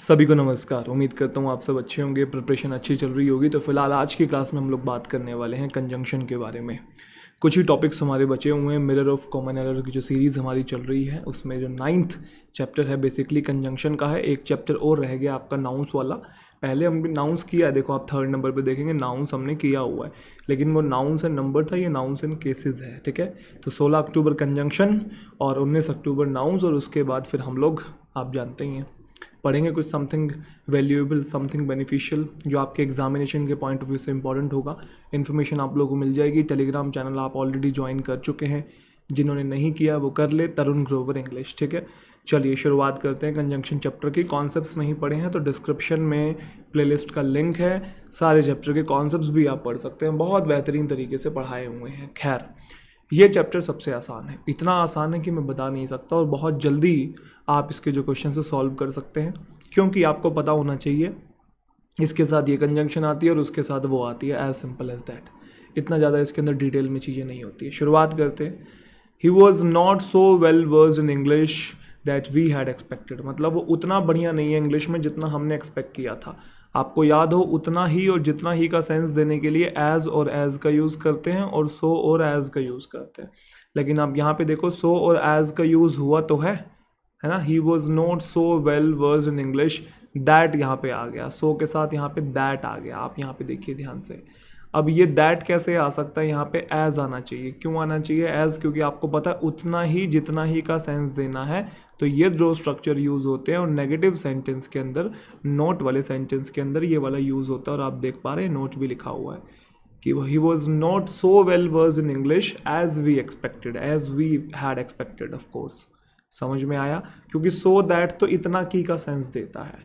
सभी को नमस्कार। उम्मीद करता हूँ आप सब अच्छे होंगे, प्रिपरेशन अच्छी चल रही होगी। तो फिलहाल आज की क्लास में हम लोग बात करने वाले हैं कंजंक्शन के बारे में। कुछ ही टॉपिक्स हमारे बचे हुए हैं। मिरर ऑफ कॉमन एरर की जो सीरीज़ हमारी चल रही है उसमें जो 9th चैप्टर है बेसिकली कंजंक्शन का है। एक चैप्टर और रह गया आपका नाउंस वाला। पहले हमने नाउंस किया है, देखो आप 3rd नंबर पे देखेंगे नाउंस हमने किया हुआ है, लेकिन वो नाउंस एंड नंबर था, ये नाउंस एंड केसेस है। ठीक है, तो 16 अक्टूबर कंजंक्शन और 19 अक्टूबर नाउंस, और उसके बाद फिर हम लोग आप जानते ही हैं पढ़ेंगे कुछ समथिंग वैल्यूएबल, समथिंग बेनिफिशियल जो आपके एग्जामिनेशन के पॉइंट ऑफ व्यू से इंपॉर्टेंट होगा। इन्फॉर्मेशन आप लोगों को मिल जाएगी। टेलीग्राम चैनल आप ऑलरेडी ज्वाइन कर चुके हैं, जिन्होंने नहीं किया वो कर ले, तरुण ग्रोवर इंग्लिश। ठीक है, चलिए शुरुआत करते हैं कंजंक्शन चैप्टर की। कॉन्सेप्ट्स नहीं पढ़े हैं तो डिस्क्रिप्शन में प्लेलिस्ट का लिंक है, सारे चैप्टर के कॉन्सेप्ट्स भी आप पढ़ सकते हैं, बहुत बेहतरीन तरीके से पढ़ाए हुए हैं। खैर, ये चैप्टर सबसे आसान है, इतना आसान है कि मैं बता नहीं सकता, और बहुत जल्दी आप इसके जो क्वेश्चन से सॉल्व कर सकते हैं, क्योंकि आपको पता होना चाहिए इसके साथ ये कंजंक्शन आती है और उसके साथ वो आती है, एज सिंपल एज दैट। इतना ज़्यादा इसके अंदर डिटेल में चीज़ें नहीं होती है। शुरुआत करते हैं। He was not so well versed in English that we had expected, मतलब वो उतना बढ़िया नहीं है इंग्लिश में जितना हमने एक्सपेक्ट किया था। आपको याद हो, उतना ही और जितना ही का सेंस देने के लिए एज और एज का यूज़ करते हैं और सो और एज का यूज़ करते हैं, लेकिन आप यहाँ पे देखो सो और एज का यूज़ हुआ तो है ना। He was not so well versed in English, that यहाँ पे आ गया, सो के साथ यहाँ पे दैट आ गया। आप यहाँ पे देखिए ध्यान से। अब ये दैट कैसे आ सकता है, यहाँ पे एज आना चाहिए। क्यों आना चाहिए एज? क्योंकि आपको पता है उतना ही जितना ही का सेंस देना है, तो ये दो स्ट्रक्चर यूज़ होते हैं, और नेगेटिव सेंटेंस के अंदर, नोट वाले सेंटेंस के अंदर ये वाला यूज़ होता है। और आप देख पा रहे हैं नोट भी लिखा हुआ है कि he was not so well versed in English as we expected, as we had expected. Of course समझ में आया, क्योंकि सो दैट तो इतना की का सेंस देता है,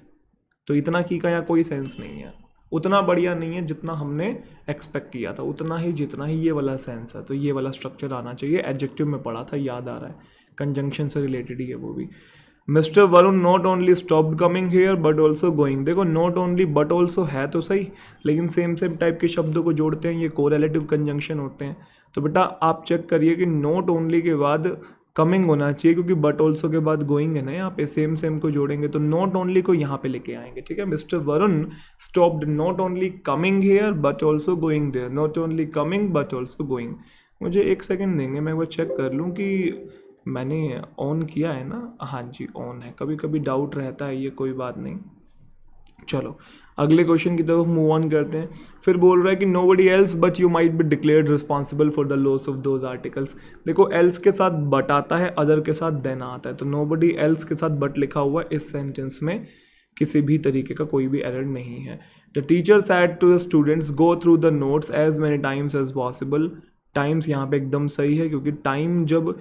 तो इतना की का यहाँ कोई सेंस नहीं है, उतना बढ़िया नहीं है जितना हमने एक्सपेक्ट किया था, उतना ही जितना ही ये वाला सेंस है। तो ये वाला स्ट्रक्चर आना चाहिए। एडजेक्टिव में पढ़ा था, याद आ रहा है, कंजंक्शन से रिलेटेड ही है वो भी। Mister Varun not only stopped coming here but also going. देखो नॉट ओनली बट ऑल्सो है तो सही, लेकिन सेम सेम टाइप के शब्दों को जोड़ते हैं, ये कोरिलेटिव कंजंक्शन होते हैं। तो बेटा आप चेक करिए कि नॉट ओनली के बाद कमिंग होना चाहिए, क्योंकि बट ऑल्सो के बाद गोइंग है ना, यहाँ पे सेम सेम को जोड़ेंगे तो नॉट ओनली को यहाँ पे लेके आएंगे। ठीक है, mister Varun stopped not only coming here but also going there, not only coming but also going. मुझे एक सेकेंड देंगे, मैं वो चेक कर लूँ कि मैंने ऑन किया है ना। हाँ जी ऑन है, कभी कभी डाउट रहता है, ये कोई बात नहीं। चलो अगले क्वेश्चन की तरफ मूव ऑन करते हैं। फिर बोल रहा है कि nobody else but you might be declared responsible for the loss of those articles. देखो एल्स के साथ बट आता है, अदर के साथ देन आता है, तो नोबडी एल्स के साथ बट लिखा हुआ है इस सेंटेंस में, किसी भी तरीके का कोई भी एरर नहीं है। The teacher said to the students go through the notes as many times as possible. Times यहाँ पे एकदम सही है, क्योंकि टाइम जब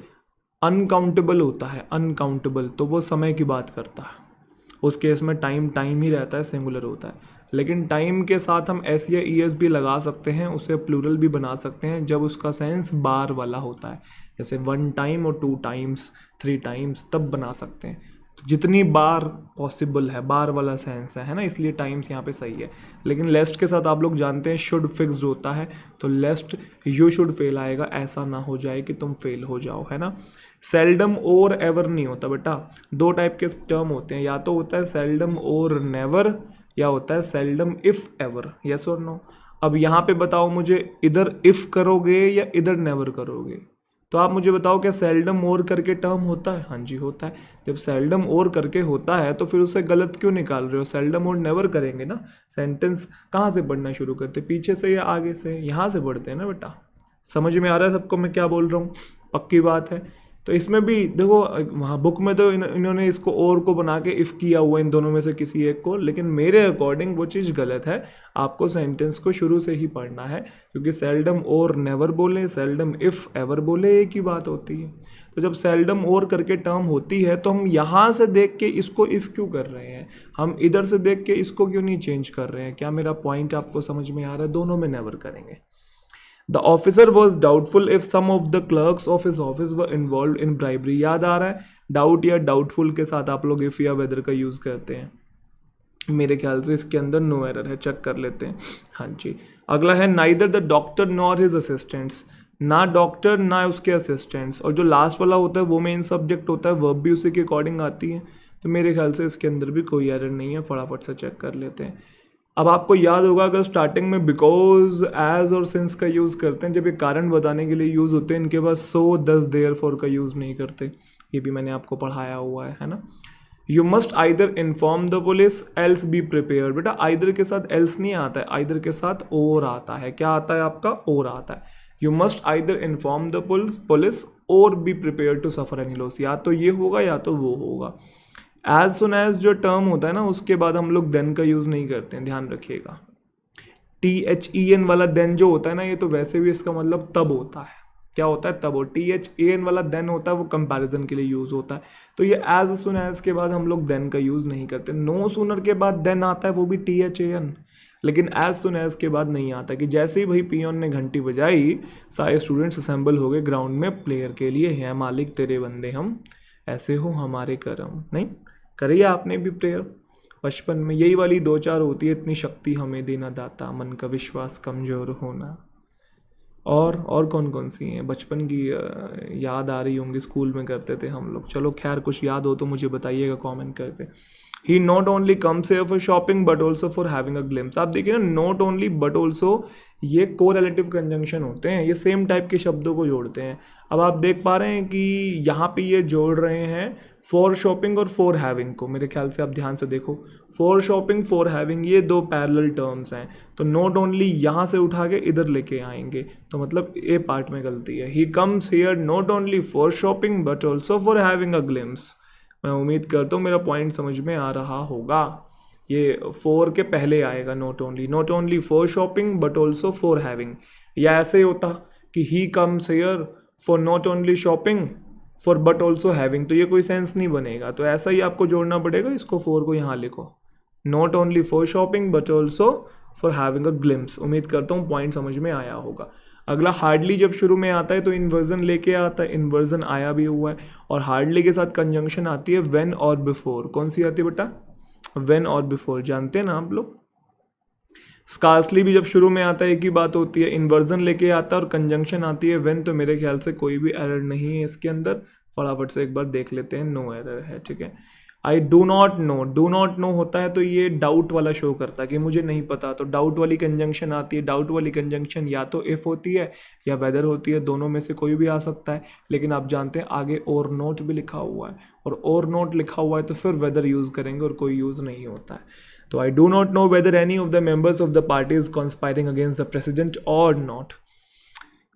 अनकाउंटेबल होता है, अनकाउंटेबल, तो वो समय की बात करता है। उस केस में टाइम टाइम ही रहता है, सिंगुलर होता है। लेकिन टाइम के साथ हम एस या ई एस भी लगा सकते हैं, उसे प्लूरल भी बना सकते हैं जब उसका सेंस बार वाला होता है, जैसे 1 टाइम और 2 टाइम्स 3 टाइम्स, तब बना सकते हैं। तो जितनी बार पॉसिबल है, बार वाला सेंस है ना, इसलिए टाइम्स यहाँ पे सही है। लेकिन लेस्ट के साथ आप लोग जानते हैं शुड फिक्स्ड होता है, तो लेस्ट यू शुड फेल आएगा, ऐसा ना हो जाए कि तुम फेल हो जाओ, है ना। सेल्डम और एवर नहीं होता बेटा, 2 टाइप के टर्म होते हैं, या तो होता है सेल्डम और नेवर, या होता है सेल्डम इफ एवर। यस और नो? अब यहाँ पे बताओ मुझे, इधर इफ करोगे या इधर नेवर करोगे? तो आप मुझे बताओ, क्या सेल्डम और करके टर्म होता है? हाँ जी होता है। जब सेल्डम और करके होता है तो फिर उसे गलत क्यों निकाल रहे हो? सेल्डम और नेवर करेंगे ना। सेंटेंस कहाँ से पढ़ना शुरू करते, पीछे से या आगे से? यहाँ से पढ़ते हैं ना बेटा। समझ में आ रहा है सबको मैं क्या बोल रहा हूँ? पक्की बात है। तो इसमें भी देखो, वहाँ बुक में तो इन्होंने इसको और को बना के इफ़ किया हुआ इन दोनों में से किसी एक को, लेकिन मेरे अकॉर्डिंग वो चीज़ गलत है। आपको सेंटेंस को शुरू से ही पढ़ना है, क्योंकि सेल्डम और नेवर बोले, सेल्डम इफ़ एवर बोले, एक ही बात होती है। तो जब सेल्डम और करके टर्म होती है तो हम यहाँ से देख के इसको इफ़ क्यों कर रहे हैं, हम इधर से देख के इसको क्यों नहीं चेंज कर रहे हैं? क्या मेरा पॉइंट आपको समझ में आ रहा है? दोनों में नेवर करेंगे। The officer was doubtful if some of the clerks of his office were involve in bribery. याद आ रहा है? डाउट या डाउटफुल के साथ आप लोग इफ या वेदर का यूज़ करते हैं। मेरे ख्याल से इसके अंदर नो एरर है, चेक कर लेते हैं। हाँ जी, अगला है neither the doctor nor his assistants. ना डॉक्टर ना उसके असिस्टेंट्स, और जो लास्ट वाला होता है वो मेन सब्जेक्ट होता है, वर्ब भी उसी के अकॉर्डिंग आती है। तो मेरे ख्याल से इसके अंदर भी कोई एरर नहीं है, फटाफट से चेक कर लेते हैं। अब आपको याद होगा अगर स्टार्टिंग में बिकॉज, एज और सिंस का यूज़ करते हैं जब ये कारण बताने के लिए यूज़ होते हैं, इनके पास सो, दस, देयरफॉर का यूज़ नहीं करते, ये भी मैंने आपको पढ़ाया हुआ है ना। You must either inform the police else be prepare. बेटा आइदर के साथ एल्स नहीं आता है, आइदर के साथ और आता है। क्या आता है आपका? और आता है। You must either inform the police or be prepared to suffer any loss. या तो ये होगा या तो वो होगा। एज सुन एज जो टर्म होता है ना, उसके बाद हम लोग देन का यूज़ नहीं करते हैं, ध्यान रखिएगा। THEN वाला देन जो होता है ना, ये तो वैसे भी इसका मतलब तब होता है। क्या होता है? तब। हो। THAN वाला देन होता है, वो कंपैरिजन के लिए यूज़ होता है। तो ये एज सुन एज के बाद हम लोग देन का यूज़ नहीं करते। नो सूनर के बाद देन आता है, वो भी THAN, लेकिन एज सुन एज के बाद नहीं आता। कि जैसे ही भाई पियोन ने घंटी बजाई, सारे स्टूडेंट्स असेंबल हो गए ग्राउंड में प्लेयर के लिए। है मालिक तेरे बंदे हम, ऐसे हो हमारे करम। नहीं करिए आपने भी प्रेयर बचपन में, यही वाली दो चार होती है। इतनी शक्ति हमें देना दाता, मन का विश्वास कमज़ोर होना। और कौन कौन सी हैं बचपन की याद आ रही होंगी, स्कूल में करते थे हम लोग। चलो खैर, कुछ याद हो तो मुझे बताइएगा कमेंट करके। He not only comes here for shopping but also for having a glimpse. आप देखिए ना, नॉट ओनली बट ऑल्सो, ये कोरिलेटिव कंजंक्शन होते हैं, ये सेम टाइप के शब्दों को जोड़ते हैं। अब आप देख पा रहे हैं कि यहाँ पे ये जोड़ रहे हैं फॉर शॉपिंग और फॉर हैविंग को। मेरे ख्याल से आप ध्यान से देखो, फॉर शॉपिंग, फॉर हैविंग, ये दो पैरेलल टर्म्स हैं। तो नॉट ओनली यहाँ से उठा के इधर लेके आएंगे, तो मतलब ये पार्ट में गलती है। He comes here not only for shopping but also for having a glimpse. मैं उम्मीद करता हूँ मेरा पॉइंट समझ में आ रहा होगा। ये फोर के पहले आएगा, not only for shopping but also for having. या ऐसे होता कि he comes here for not only shopping for but also having, तो ये कोई सेंस नहीं बनेगा। तो ऐसा ही आपको जोड़ना पड़ेगा, इसको फोर को यहाँ लिखो, not only for shopping but also for having a glimpse. उम्मीद करता हूँ पॉइंट समझ में आया होगा। अगला हार्डली जब शुरू में आता है तो इन्वर्जन लेके आता है, इन्वर्जन आया भी हुआ है। और हार्डली के साथ कंजंक्शन आती है व्हेन और बिफोर। कौन सी आती है बेटा? व्हेन और बिफोर, जानते हैं ना आप लोग। स्कार्सली भी जब शुरू में आता है एक ही बात होती है, इन्वर्जन लेके आता है और कंजंक्शन आती है व्हेन। तो मेरे ख्याल से कोई भी एरर नहीं है इसके अंदर। फटाफट से एक बार देख लेते हैं, नो एरर है, ठीक है। आई do not no, do not no होता है तो ये डाउट वाला शो करता है कि मुझे नहीं पता। तो डाउट वाली कंजंक्शन आती है। डाउट वाली कंजंक्शन या तो इफ़ होती है या वेदर होती है, दोनों में से कोई भी आ सकता है। लेकिन आप जानते हैं आगे और नोट भी लिखा हुआ है, और नोट लिखा हुआ है तो फिर वेदर यूज़ करेंगे और कोई यूज़ नहीं होता है। तो I do not know whether any of the members of the party is conspiring against the president or not.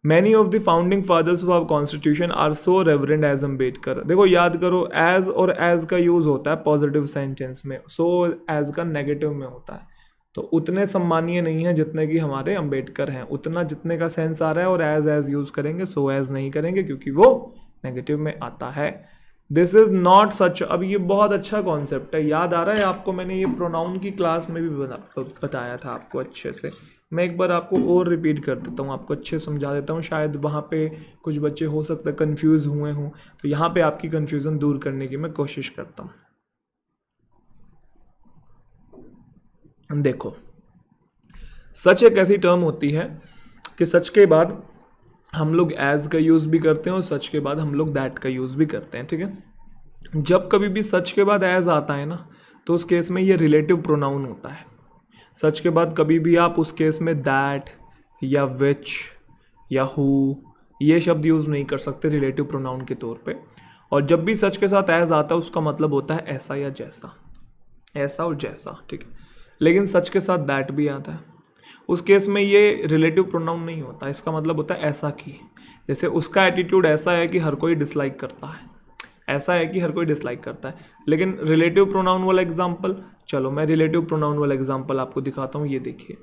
Many of the founding fathers of our constitution are so reverend as Ambedkar. देखो याद करो, as और as का use होता है positive sentence में, so as का negative में होता है। तो उतने सम्मानीय नहीं है जितने कि हमारे अम्बेडकर हैं, उतना जितने का सेंस आ रहा है। और एज यूज करेंगे, सो एज नहीं करेंगे क्योंकि वो नेगेटिव में आता है। दिस इज नॉट सच। अब ये बहुत अच्छा कॉन्सेप्ट है, याद आ रहा है आपको, मैंने ये प्रोनाउन की क्लास में भी बताया था आपको अच्छे से। मैं एक बार आपको और रिपीट कर देता हूँ, आपको अच्छे समझा देता हूँ। शायद वहाँ पे कुछ बच्चे हो सकता है कंफ्यूज हुए हों, तो यहाँ पे आपकी कंफ्यूजन दूर करने की मैं कोशिश करता हूँ। देखो, सच एक ऐसी टर्म होती है कि सच के बाद हम लोग एज का यूज़ भी करते हैं और सच के बाद हम लोग दैट का यूज़ भी करते हैं, ठीक है। जब कभी भी सच के बाद एज आता है ना, तो उस केस में ये रिलेटिव प्रोनाउन होता है। सच के बाद कभी भी आप उस केस में दैट या विच या हु ये शब्द यूज़ नहीं कर सकते रिलेटिव प्रोनाउन के तौर पे। और जब भी सच के साथ एज आता है उसका मतलब होता है ऐसा या जैसा, ऐसा और जैसा, ठीक है। लेकिन सच के साथ दैट भी आता है, उस केस में ये रिलेटिव प्रोनाउन नहीं होता, इसका मतलब होता है ऐसा की। जैसे उसका एटीट्यूड ऐसा है कि हर कोई डिसलाइक करता है, ऐसा है कि हर कोई डिसलाइक करता है। लेकिन रिलेटिव प्रोनाउन वाला एग्जांपल, चलो मैं रिलेटिव प्रोनाउन वाला एग्जांपल आपको दिखाता हूँ। ये देखिए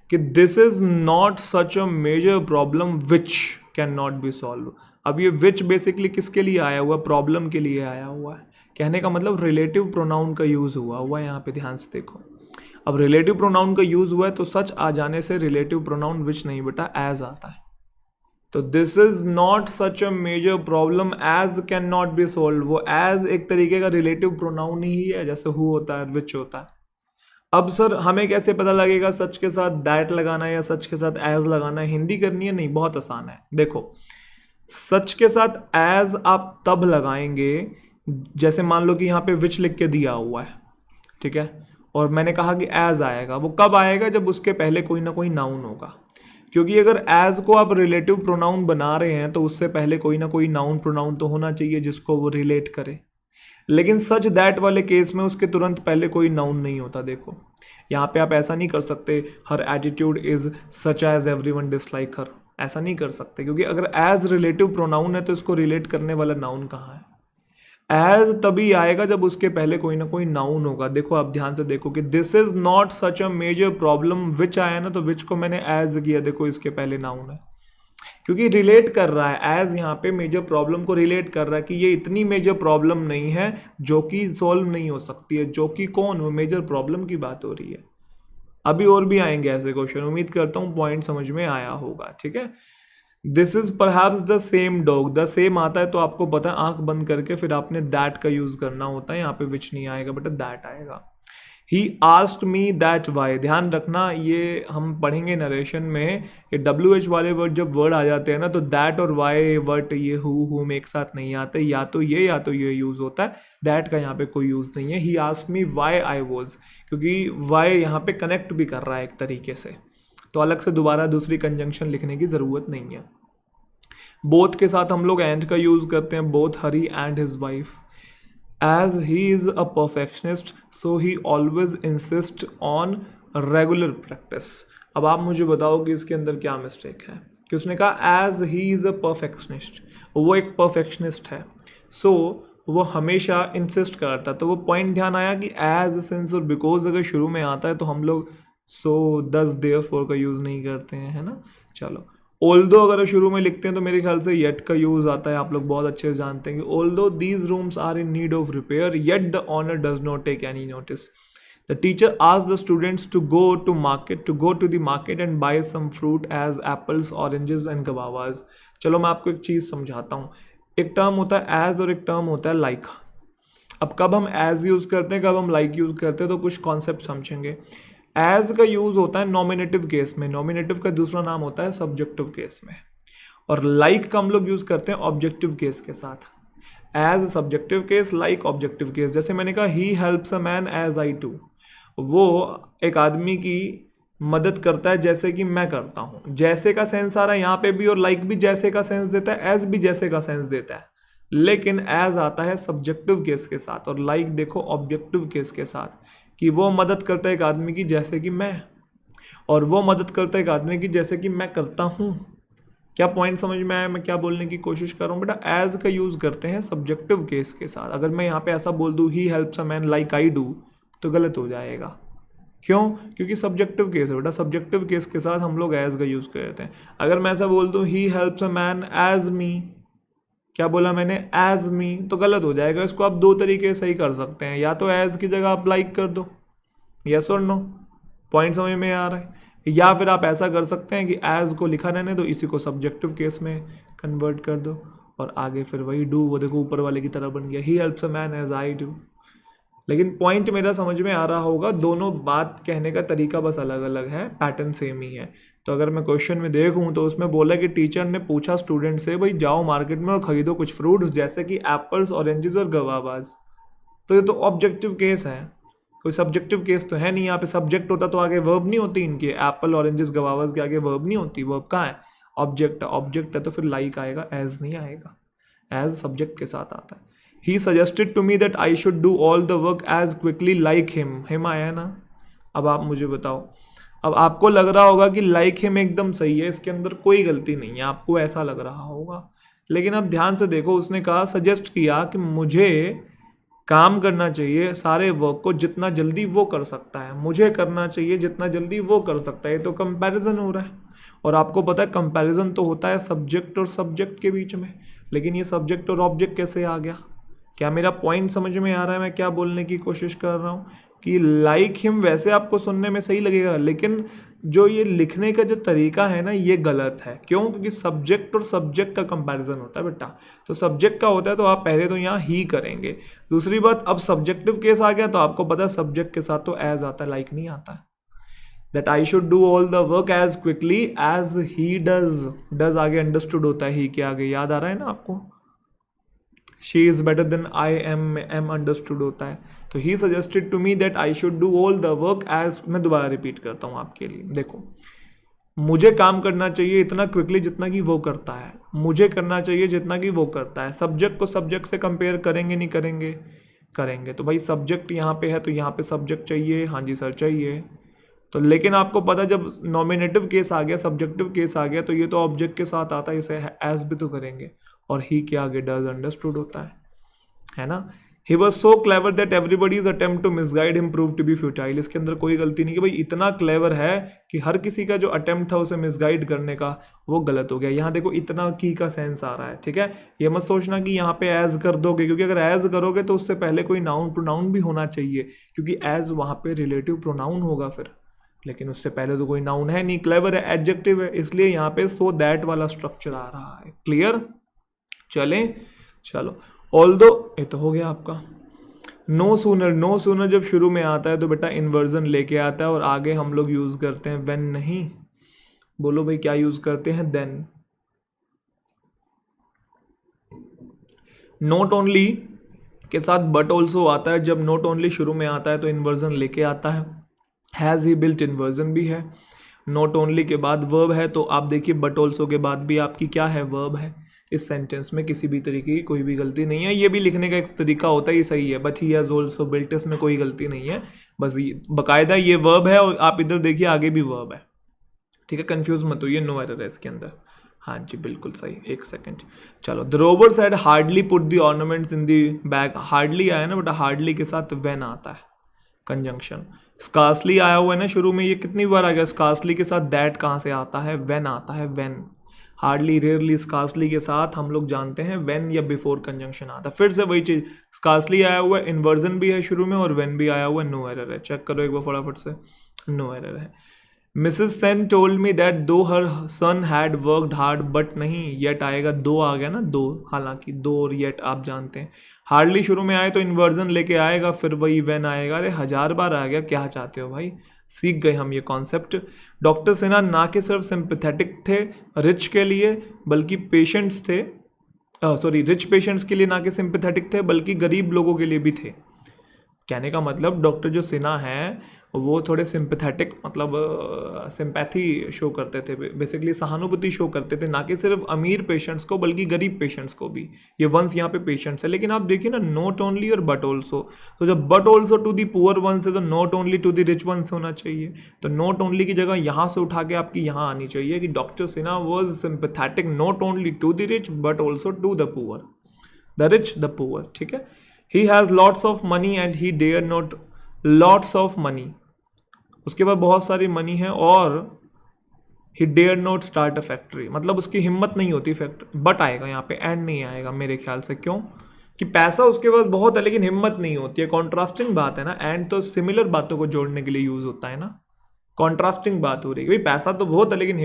कि this is not such a major problem which can not be solve. अब ये विच बेसिकली किसके लिए आया हुआ? प्रॉब्लम के लिए आया हुआ है। कहने का मतलब रिलेटिव प्रोनाउन का यूज़ हुआ है यहाँ पे, ध्यान से देखो। अब रिलेटिव प्रोनाउन का यूज़ हुआ है तो सच आ जाने से रिलेटिव प्रोनाउन विच नहीं बेटा एज आता है। तो this is not such a major problem as can not be solve. वो एज एक तरीके का रिलेटिव प्रोनाउन ही है, जैसे हु होता है, विच होता है। अब सर हमें कैसे पता लगेगा सच के साथ दैट लगाना है या सच के साथ एज लगाना है? हिंदी करनी है? नहीं, बहुत आसान है। देखो, सच के साथ एज आप तब लगाएंगे जैसे मान लो कि यहाँ पे विच लिख के दिया हुआ है, ठीक है, और मैंने कहा कि एज आएगा, वो कब आएगा? जब उसके पहले कोई ना कोई नाउन होगा, क्योंकि अगर एज को आप रिलेटिव प्रोनाउन बना रहे हैं तो उससे पहले कोई ना कोई नाउन प्रोनाउन तो होना चाहिए जिसको वो रिलेट करे। लेकिन सच दैट वाले केस में उसके तुरंत पहले कोई नाउन नहीं होता। देखो यहाँ पे आप ऐसा नहीं कर सकते her attitude is such as everyone dislike her, ऐसा नहीं कर सकते, क्योंकि अगर एज रिलेटिव प्रोनाउन है तो इसको रिलेट करने वाला नाउन कहाँ है? एज तभी आएगा जब उसके पहले कोई ना कोई नाउन होगा। देखो आप ध्यान से देखो कि this is not such a major problem, which आया ना, तो विच को मैंने एज किया, देखो इसके पहले नाउन है, क्योंकि रिलेट कर रहा है। एज यहाँ पे मेजर प्रॉब्लम को रिलेट कर रहा है कि ये इतनी मेजर प्रॉब्लम नहीं है जो कि सॉल्व नहीं हो सकती है, जो कि कौन, वो मेजर प्रॉब्लम की बात हो रही है। अभी और भी आएंगे ऐसे क्वेश्चन, उम्मीद करता हूँ पॉइंट समझ में आया होगा, ठीक है। This is perhaps the same dog, the same आता है तो आपको पता है आंख बंद करके फिर आपने दैट का यूज करना होता है, यहाँ पे विच नहीं आएगा बेटा, दैट आएगा। He asked me that why, ध्यान रखना ये हम पढ़ेंगे नरेशन में, ये WH वाले वर्ड जब वर्ड आ जाते हैं ना तो दैट और वाई वर्ड ये हु एक साथ नहीं आते, या तो ये यूज होता है, दैट का यहाँ पे कोई यूज नहीं है। He asked me why I was, क्योंकि वाई यहाँ पे कनेक्ट भी कर रहा है एक तरीके से, तो अलग से दोबारा दूसरी कंजंक्शन लिखने की जरूरत नहीं है। बोथ के साथ हम लोग एंड का यूज करते हैं, both Hari and his wife. As he is a perfectionist so he always insist on regular practice. अब आप मुझे बताओ कि इसके अंदर क्या मिस्टेक है, कि उसने कहा as he is a perfectionist, वो एक परफेक्शनिस्ट है, सो वो हमेशा इंसिस्ट करता, तो वो पॉइंट ध्यान आया कि एज, सिंस और बिकॉज अगर शुरू में आता है तो हम लोग सो दस देयरफॉर का यूज़ नहीं करते हैं, है ना। चलो, ऑल्दो अगर शुरू में लिखते हैं तो मेरे ख्याल से येट का यूज़ आता है, आप लोग बहुत अच्छे से जानते हैं कि although these rooms are in need of repair yet the owner does not take any notice. The teacher asked the students to go to the market and buy some fruit as apples, oranges and guavas. चलो मैं आपको एक चीज़ समझाता हूँ, एक term होता है as और एक टर्म होता है लाइक। अब कब हम एज यूज़ करते हैं, कब हम लाइक यूज़ करते हैं, तो कुछ कॉन्सेप्ट समझेंगे। एज का यूज होता है नॉमिनेटिव केस में, नॉमिनेटिव का दूसरा नाम होता है सब्जेक्टिव केस में, और लाइक का हम लोग यूज करते हैं ऑब्जेक्टिव केस के साथ। As subjective case, like objective case. जैसे मैंने कहा he helps a man as I to, वो एक आदमी की मदद करता है जैसे कि मैं करता हूँ। जैसे का सेंस आ रहा है यहाँ पे भी, और लाइक भी जैसे का सेंस देता है, एज भी जैसे का सेंस देता है, लेकिन एज आता है सब्जेक्टिव केस के साथ, और लाइक देखो ऑब्जेक्टिव केस के साथ, कि वो मदद करता है एक आदमी की जैसे कि मैं, और वो मदद करता है एक आदमी की जैसे कि मैं करता हूँ। क्या पॉइंट समझ में आया मैं क्या बोलने की कोशिश कर रहा हूँ? बेटा एज का यूज़ करते हैं सब्जेक्टिव केस के साथ। अगर मैं यहाँ पे ऐसा बोल दूँ he helps a man like I do, तो गलत हो जाएगा। क्यों? क्योंकि सब्जेक्टिव केस है बेटा, सब्जेक्टिव केस के साथ हम लोग एज का यूज़ करते हैं। अगर मैं ऐसा बोल दूँ he helps a man as me, क्या बोला मैंने, एज मी, तो गलत हो जाएगा। इसको आप दो तरीके से ही कर सकते हैं, या तो एज की जगह आप लाइक कर दो, यस और नो, पॉइंट समझ में आ रहा है, या फिर आप ऐसा कर सकते हैं कि एज को लिखा रहने दो, इसी को सब्जेक्टिव केस में कन्वर्ट कर दो, और आगे फिर वही डू, वो देखो ऊपर वाले की तरह बन गया, he helps a man as I do. लेकिन पॉइंट मेरा समझ में आ रहा होगा, दोनों बात कहने का तरीका बस अलग अलग है, पैटर्न सेम ही है। तो अगर मैं क्वेश्चन में देखूं तो उसमें बोला कि टीचर ने पूछा स्टूडेंट से, भाई जाओ मार्केट में और खरीदो कुछ फ्रूट्स जैसे कि एप्पल्स, ऑरेंजेस और गवावाज। तो ये तो ऑब्जेक्टिव केस है, कोई सब्जेक्टिव केस तो है नहीं। यहाँ पे सब्जेक्ट होता तो आगे वर्ब नहीं होती, इनके एप्पल, ऑरेंजेस, गवावाज के आगे वर्ब नहीं होती, वर्ब कहाँ है, ऑब्जेक्ट है। ऑब्जेक्ट है तो फिर लाइक आएगा, एज नहीं आएगा, एज सब्जेक्ट के साथ आता है। He suggested to me that I should do all the work as quickly like him आया ना। अब आप मुझे बताओ, अब आपको लग रहा होगा कि लाइक हिम एकदम सही है, इसके अंदर कोई गलती नहीं है, आपको ऐसा लग रहा होगा। लेकिन अब ध्यान से देखो, उसने कहा, सजेस्ट किया कि मुझे काम करना चाहिए सारे वर्क को जितना जल्दी वो कर सकता है, मुझे करना चाहिए जितना जल्दी वो कर सकता है। तो कंपैरिजन हो रहा है, और आपको पता है कंपैरिजन तो होता है सब्जेक्ट और सब्जेक्ट के बीच में, लेकिन ये सब्जेक्ट और ऑब्जेक्ट कैसे आ गया? क्या मेरा पॉइंट समझ में आ रहा है मैं क्या बोलने की कोशिश कर रहा हूँ? कि लाइक हिम वैसे आपको सुनने में सही लगेगा, लेकिन जो ये लिखने का जो तरीका है ना, ये गलत है। क्यों? क्योंकि सब्जेक्ट और सब्जेक्ट का कंपैरिजन होता है बेटा। तो सब्जेक्ट का होता है तो आप पहले तो यहाँ ही करेंगे। दूसरी बात, अब सब्जेक्टिव केस आ गया तो आपको पता है सब्जेक्ट के साथ तो एज आता है, लाइक नहीं आता है। That I should do all the work as quickly as he does, does आगे अंडरस्टूड होता है, ही के आगे, याद आ रहा है ना आपको? She is better than I am understood होता है। तो he suggested to me that I should do all the work as, मैं दोबारा रिपीट करता हूँ आपके लिए, देखो मुझे काम करना चाहिए इतना क्विकली जितना कि वो करता है, मुझे करना चाहिए जितना कि वो करता है। सब्जेक्ट को सब्जेक्ट से कंपेयर करेंगे नहीं करेंगे, करेंगे। तो भाई सब्जेक्ट यहाँ पे है तो यहाँ पे सब्जेक्ट चाहिए, हाँ जी सर चाहिए। तो लेकिन आपको पता जब नॉमिनेटिव केस आ गया, सब्जेक्टिव केस आ गया, तो ये तो ऑब्जेक्ट के साथ आता है, इसे एज भी तो करेंगे। और ही के आगे डज अंडरस्टूड होता है ना। He was so clever that everybody's attempt to misguide him prove to be futile. इसके अंदर कोई गलती नहीं कि भाई इतना क्लेवर है कि हर किसी का जो अटेम्प्ट था उसे मिसगाइड करने का वो गलत हो गया। यहाँ देखो इतना की का सेंस आ रहा है, ठीक है। ये मत सोचना कि यहाँ पे एज कर दोगे, क्योंकि अगर एज करोगे तो उससे पहले कोई नाउन प्रोनाउन भी होना चाहिए, क्योंकि एज वहाँ पे रिलेटिव प्रोनाउन होगा फिर, लेकिन उससे पहले तो कोई नाउन है नहीं, क्लेवर है, एडजेक्टिव है, इसलिए यहाँ पे सो दैट वाला स्ट्रक्चर आ रहा है। क्लियर? चलें, चलो। ऑल्दो ये तो हो गया आपका। नो सूनर, नो सूनर जब शुरू में आता है तो बेटा इन्वर्जन लेके आता है, और आगे हम लोग यूज करते हैं व्हेन, नहीं बोलो भाई क्या यूज करते हैं, देन। नॉट ओनली के साथ बट ऑल्सो आता है। जब नॉट ओनली शुरू में आता है तो इन्वर्जन लेके आता है। हैज़ ही बिल्ट इन्वर्जन भी है। नॉट ओनली के बाद वर्ब है, तो आप देखिए बट ऑल्सो के बाद भी आपकी क्या है, वर्ब है। इस सेंटेंस में किसी भी तरीके की कोई भी गलती नहीं है। ये भी लिखने का एक तरीका होता है, ये सही है, but he has also built, इसमें कोई गलती नहीं है, बस ये बाकायदा ये वर्ब है, और आप इधर देखिए आगे भी वर्ब है, ठीक है। कंफ्यूज मत होइए, नो एरर है इसके अंदर। हाँ जी बिल्कुल सही, एक सेकंड। चलो, the Rober said hardly put the ornaments in the bag. Hardly आया ना बेटा, हार्डली के साथ व्हेन आता है कंजंक्शन। स्कार्सली आया हुआ है ना शुरू में, ये कितनी बार आ गया। स्कार्सली के साथ दैट कहाँ से आता है, व्हेन आता है, व्हेन। हार्डली, रेयरली, स्कार्सली के साथ हम लोग जानते हैं व्हेन या बिफोर कंजंक्शन आता है। फिर से वही चीज, स्कार्सली आया हुआ है, इन्वर्जन भी है शुरू में, और व्हेन भी आया हुआ है, नो एरर है। चेक करो एक बार फटाफट से, नो एरर है। Mrs Sen told me that दो हर सन हैड वर्कड हार्ड, बट नहीं, येट आएगा, दो आ गया ना, दो, हालांकि दो और येट आप जानते हैं। हार्डली शुरू में आए तो इन्वर्जन लेके आएगा, फिर वही व्हेन आएगा। अरे 1000 बार आ गया, क्या चाहते हो भाई, सीख गए हम ये कॉन्सेप्ट। डॉक्टर सिन्हा ना कि सिर्फ सिंपैथेटिक थे रिच के लिए, बल्कि पेशेंट्स थे, सॉरी रिच पेशेंट्स के लिए ना कि सिंपैथेटिक थे, बल्कि गरीब लोगों के लिए भी थे। कहने का मतलब डॉक्टर जो सिन्हा हैं वो थोड़े सिंपैथेटिक, मतलब सिंपैथी शो करते थे, बेसिकली सहानुभूति शो करते थे, ना कि सिर्फ अमीर पेशेंट्स को बल्कि गरीब पेशेंट्स को भी। ये वंस यहाँ पे पेशेंट्स है, लेकिन आप देखिए ना, नॉट ओनली और बट ऑल्सो। तो जब but also to the poor ones है तो not only to the rich ones होना चाहिए। तो नॉट ओनली की जगह यहाँ से उठा के आपकी यहाँ आनी चाहिए कि doctor Sinha was sympathetic not only to the rich but also to the poor, the rich the poor, ठीक है। He has lots of money and he dare not, lots of money, उसके बाद बहुत सारी मनी है, और he dare not start a factory, मतलब उसकी हिम्मत नहीं होती फैक्ट्री। बट आएगा यहाँ पे, एंड नहीं आएगा मेरे ख्याल से, क्यों कि पैसा उसके पास बहुत है लेकिन हिम्मत नहीं होती है। कॉन्ट्रास्टिंग बात है ना, एंड तो सिमिलर बातों को जोड़ने के लिए यूज होता है ना, कॉन्ट्रास्टिंग बात हो रही है भाई, पैसा तो बहुत है लेकिन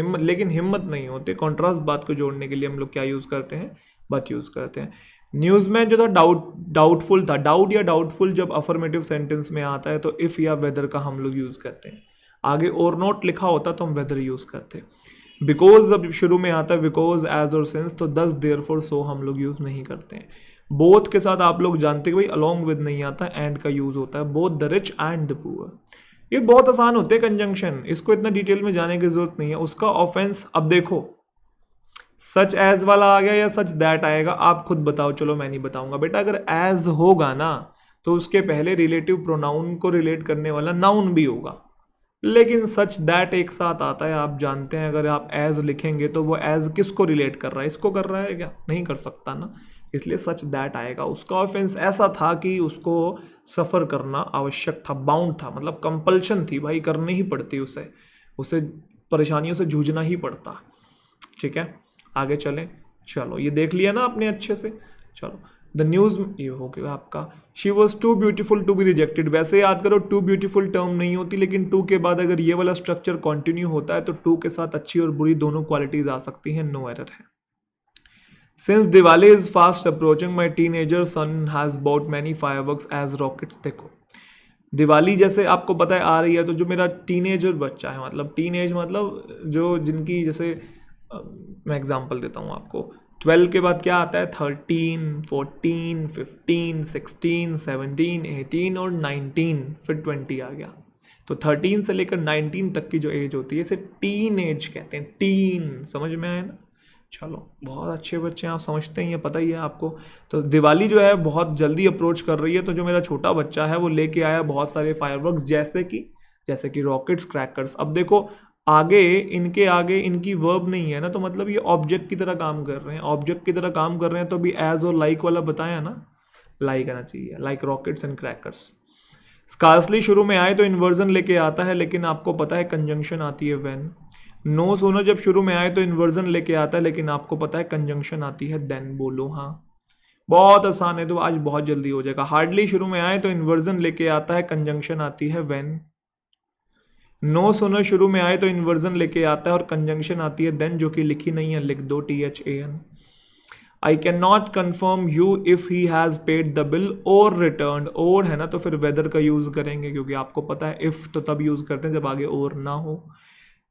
हिम्मत नहीं होती। कॉन्ट्रास्ट बात को जोड़ने के लिए हम लोग क्या यूज करते हैं, बट यूज करते हैं। न्यूज में जो था डाउटफुल था, डाउट या डाउटफुल जब अफर्मेटिव सेंटेंस में आता है तो इफ या वेदर का हम लोग यूज करते हैं। आगे और नोट लिखा होता तो हम वेदर यूज करते हैं। बिकॉज जब शुरू में आता है, बिकॉज, एज और सिंस, तो दस, देयरफॉर, सो हम लोग यूज नहीं करते हैं। बोथ के साथ आप लोग जानते हैं भाई अलोंग विद नहीं आता, एंड का यूज होता है, both the rich and the poor. ये बहुत आसान होते हैं कंजंक्शन, इसको इतना डिटेल में जाने की जरूरत नहीं है। उसका ऑफेंस, अब देखो सच एज वाला आ गया या सच दैट आएगा, आप खुद बताओ, चलो मैं नहीं बताऊंगा बेटा। अगर एज होगा ना तो उसके पहले रिलेटिव प्रोनाउन को रिलेट करने वाला नाउन भी होगा, लेकिन सच दैट एक साथ आता है। आप जानते हैं अगर आप एज लिखेंगे तो वो एज किसको रिलेट कर रहा है, इसको कर रहा है क्या, नहीं कर सकता ना, इसलिए सच दैट आएगा। उसका ऑफेंस ऐसा था कि उसको सफ़र करना आवश्यक था, बाउंड था, मतलब कंपल्शन थी भाई, करनी ही पड़ती उसे परेशानियों से जूझना ही पड़ता, ठीक है। आगे चलें, चलो ये देख लिया ना आपने अच्छे से। चलो, द न्यूज़, ये हो गया आपका। She was too beautiful to be rejected. वैसे याद करो टू ब्यूटीफुल टर्म नहीं होती, लेकिन टू के बाद अगर ये वाला स्ट्रक्चर कंटिन्यू होता है तो टू के साथ अच्छी और बुरी दोनों क्वालिटीज आ सकती हैं, नो एरर है। Since Diwali is fast approaching my teenager son has bought many fireworks as rockets. देखो दिवाली जैसे आपको पता है आ रही है, तो जो मेरा टीनेजर बच्चा है, मतलब टीनेज मतलब जो जिनकी, जैसे मैं एग्जांपल देता हूँ आपको, 12 के बाद क्या आता है? 13, 14, 15, 16, 17, 18 और 19, फिर 20 आ गया। तो 13 से लेकर 19 तक की जो एज होती है इसे टीन एज कहते हैं। टीन, समझ में आया ना? चलो, बहुत अच्छे बच्चे हैं, आप समझते हैं, ये पता ही है आपको। तो दिवाली जो है बहुत जल्दी अप्रोच कर रही है, तो जो मेरा छोटा बच्चा है वो लेके आया बहुत सारे फायरवर्क्स, जैसे कि रॉकेट्स, क्रैकर्स। अब देखो आगे इनकी वर्ब नहीं है ना, तो मतलब ये ऑब्जेक्ट की तरह काम कर रहे हैं। ऑब्जेक्ट की तरह काम कर रहे हैं तो भी एज और लाइक वाला बताया ना, लाइक आना चाहिए, like rockets and crackers. Scarcely शुरू में आए तो इन्वर्जन लेके आता है, लेकिन आपको पता है कंजंक्शन आती है व्हेन। नो सोनो जब शुरू में आए तो इन्वर्जन लेके आता है, लेकिन आपको पता है कंजंक्शन आती है देन। बोलो हाँ, बहुत आसान है, तो आज बहुत जल्दी हो जाएगा। हार्डली शुरू में आए तो इन्वर्जन लेके आता है, कंजंक्शन आती है व्हेन। नो सोनो शुरू में आए तो इन्वर्जन लेके आता है और कंजंक्शन आती है देन, जो कि लिखी नहीं है, लिख दो THAN। I can not confirm you if he has paid the bill और रिटर्न। और है ना, तो फिर वेदर का यूज़ करेंगे, क्योंकि आपको पता है इफ़ तो तब यूज़ करते हैं जब आगे और ना हो।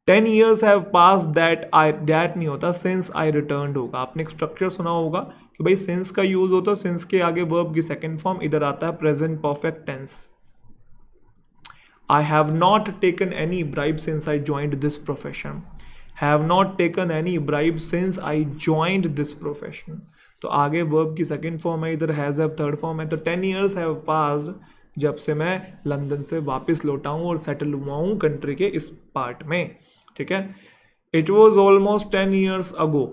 10 years हैव पास दैट नहीं होता, सिंस आई रिटर्न होगा। आपने एक स्ट्रक्चर सुना होगा कि भाई सिंस का यूज़ होता है, सिंस के आगे वर्ब की सेकेंड फॉर्म, इधर आता है present perfect tense. I have not taken any bribe since I joined this profession. Have not taken any bribe since I joined this profession. तो आगे वर्ब की सेकेंड फॉर्म है, इधर हैज़ हैव थर्ड फॉर्म है। तो 10 years have passed जब से मैं लंदन से वापस लौटा हूँ और सेटल हुआ हूँ कंट्री के इस पार्ट में, ठीक है। It was almost 10 years ago।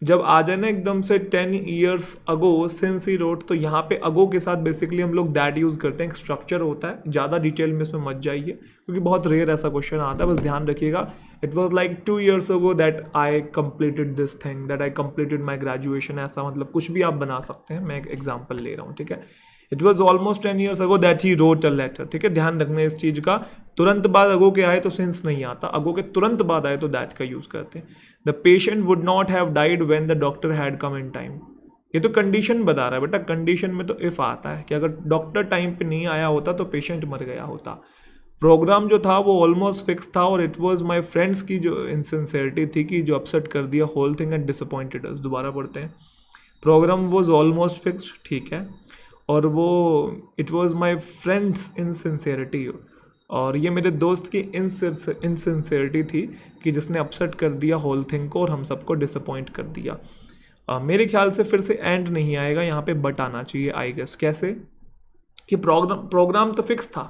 जब आ जाए ना एकदम से 10 years ago since he wrote, तो यहाँ पे अगो के साथ बेसिकली हम लोग दैट यूज़ करते हैं। एक स्ट्रक्चर होता है, ज़्यादा डिटेल में इसमें मत जाइए क्योंकि बहुत रेयर ऐसा क्वेश्चन आता है, बस ध्यान रखिएगा। It was like 2 years ago that I completed this thing, that I completed my graduation. ऐसा मतलब कुछ भी आप बना सकते हैं, मैं एक एग्जाम्पल ले रहा हूँ, ठीक है। It was almost 10 years ago that he wrote a letter, ठीक है। ध्यान रखना इस चीज़ का। तुरंत बाद अगो के आए तो सिंस नहीं आता, अगो के तुरंत बाद आए तो दैट का यूज़ करते हैं। The patient would not have died when the doctor had come in time. ये तो कंडीशन बता रहा है बेटा, कंडीशन में तो इफ आता है कि अगर डॉक्टर टाइम पे नहीं आया होता तो पेशेंट मर गया होता। प्रोग्राम जो था वो ऑलमोस्ट फिक्स था, और इट वाज माय फ्रेंड्स की जो इनसिंसियरिटी थी कि जो अपसेट कर दिया होल थिंग एंड डिसअपॉइंटेड अस। दोबारा पढ़ते हैं। प्रोग्राम वाज ऑलमोस्ट फिक्स्ड, ठीक है, और वो it was my friends insincerity, और ये मेरे दोस्त की इनसिंसियरिटी थी कि जिसने अपसेट कर दिया होल थिंग को और हम सबको डिसअपॉइंट कर दिया। मेरे ख्याल से फिर से एंड नहीं आएगा, यहाँ पे बट आना चाहिए आई गेस। कैसे कि प्रोग्राम तो फिक्स था,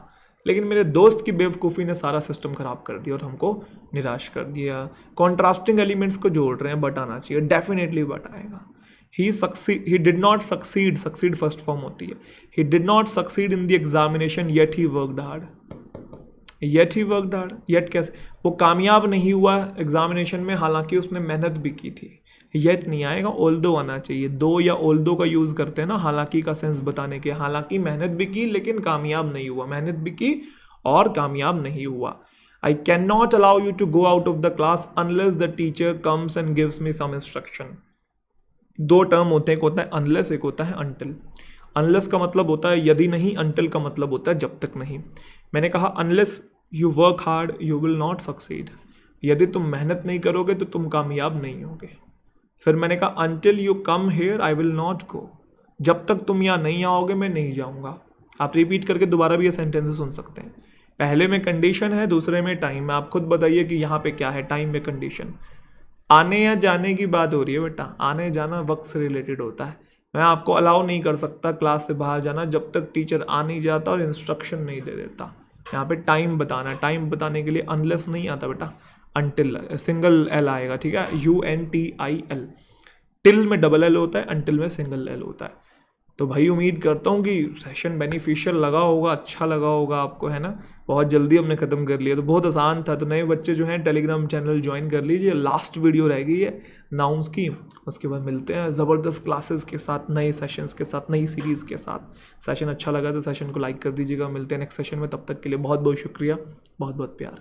लेकिन मेरे दोस्त की बेवकूफ़ी ने सारा सिस्टम ख़राब कर दिया और हमको निराश कर दिया। कॉन्ट्रास्टिंग एलिमेंट्स को जोड़ रहे हैं, बट आना चाहिए, डेफिनेटली बट आएगा। he did not succeed first form होती है। he did not succeed in the examination yet he worked hard। yet कैसे? वो कामयाब नहीं हुआ एग्जामिनेशन में, हालांकि उसने मेहनत भी की थी। yet नहीं आएगा, ऑल्दो आना चाहिए। दो या ऑल्दो का यूज़ करते हैं ना हालांकि का सेंस बताने के। हालांकि मेहनत भी की लेकिन कामयाब नहीं हुआ, मेहनत भी की और कामयाब नहीं हुआ। I cannot allow you to go out of the class unless the teacher comes and gives me some instruction। दो टर्म होते हैं, एक होता है अनलेस, एक होता है अनटिल। अनलेस का मतलब होता है यदि नहीं, अनटिल का मतलब होता है जब तक नहीं। मैंने कहा unless you work hard you will not succeed. यदि तुम मेहनत नहीं करोगे तो तुम कामयाब नहीं होगे। फिर मैंने कहा until you come here I will not go. जब तक तुम यहाँ नहीं आओगे मैं नहीं जाऊँगा। आप रिपीट करके दोबारा भी ये सेंटेंसेस सुन सकते हैं। पहले में कंडीशन है, दूसरे में टाइम है। आप खुद बताइए कि यहाँ पे क्या है, टाइम में कंडीशन। आने या जाने की बात हो रही है बेटा, आने जाना वक्त से रिलेटेड होता है। मैं आपको अलाउ नहीं कर सकता क्लास से बाहर जाना जब तक टीचर आ नहीं जाता और इंस्ट्रक्शन नहीं दे देता। यहाँ पे टाइम बताना है, टाइम बताने के लिए अनलेस नहीं आता बेटा, अनटिल सिंगल एल आएगा, ठीक है, UNTIL। टिल में डबल एल होता है, अनटिल में सिंगल एल होता है। तो भाई उम्मीद करता हूँ कि सेशन बेनिफिशियल लगा होगा, अच्छा लगा होगा आपको, है ना। बहुत जल्दी हमने ख़त्म कर लिया, तो बहुत आसान था। तो नए बच्चे जो हैं टेलीग्राम चैनल ज्वाइन कर लीजिए। लास्ट वीडियो रह गई है नाउन्स की, उसके बाद मिलते हैं ज़बरदस्त क्लासेस के साथ, नए सेशंस के साथ, नई सीरीज़ के साथ। सेशन अच्छा लगा तो सेशन को लाइक कर दीजिएगा। मिलते हैं नेक्स्ट सेशन में, तब तक के लिए बहुत बहुत शुक्रिया, बहुत बहुत प्यार।